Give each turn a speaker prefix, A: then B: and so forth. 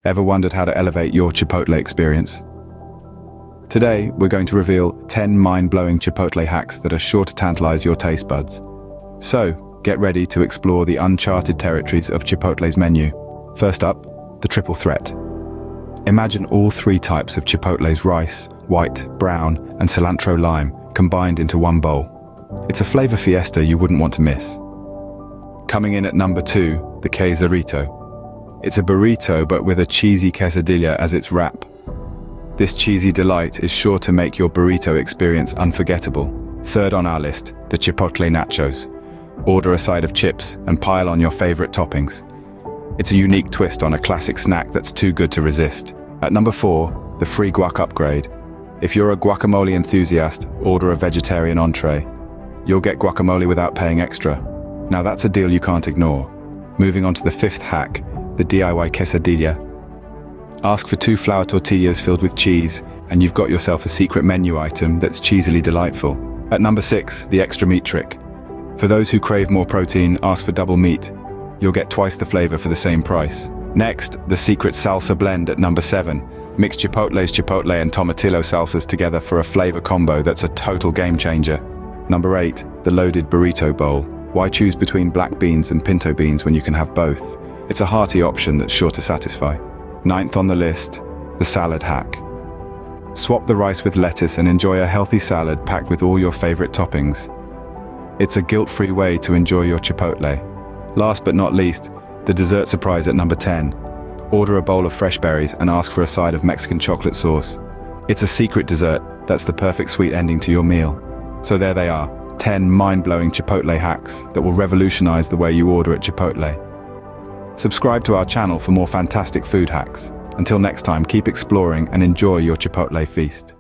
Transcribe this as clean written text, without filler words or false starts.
A: Ever wondered how to elevate your Chipotle experience? Today, we're going to reveal 10 mind-blowing Chipotle hacks that are sure to tantalize your taste buds. So, get ready to explore the uncharted territories of Chipotle's menu. First up, the triple threat. Imagine all three types of Chipotle's rice, white, brown, and cilantro lime combined into one bowl. It's a flavor fiesta you wouldn't want to miss. Coming in at number 2, the quesarito. It's a burrito but with a cheesy quesadilla as its wrap. This cheesy delight is sure to make your burrito experience unforgettable. Third on our list, the Chipotle nachos. Order a side of chips and pile on your favorite toppings. It's a unique twist on a classic snack that's too good to resist. At number 4, the free guac upgrade. If you're a guacamole enthusiast, order a vegetarian entree. You'll get guacamole without paying extra. Now that's a deal you can't ignore. Moving on to the 5th hack, the DIY quesadilla. Ask for 2 flour tortillas filled with cheese, and you've got yourself a secret menu item that's cheesily delightful. At number 6, the extra meat trick. For those who crave more protein, ask for double meat. You'll get twice the flavor for the same price. Next, the secret salsa blend at number 7. Mix Chipotle's chipotle and tomatillo salsas together for a flavor combo that's a total game changer. Number 8, the loaded burrito bowl. Why choose between black beans and pinto beans when you can have both? It's a hearty option that's sure to satisfy. 9th on the list, the salad hack. Swap the rice with lettuce and enjoy a healthy salad packed with all your favorite toppings. It's a guilt-free way to enjoy your Chipotle. Last but not least, the dessert surprise at number 10. Order a bowl of fresh berries and ask for a side of Mexican chocolate sauce. It's a secret dessert that's the perfect sweet ending to your meal. So there they are, 10 mind-blowing Chipotle hacks that will revolutionize the way you order at Chipotle. Subscribe to our channel for more fantastic food hacks. Until next time, keep exploring and enjoy your Chipotle feast.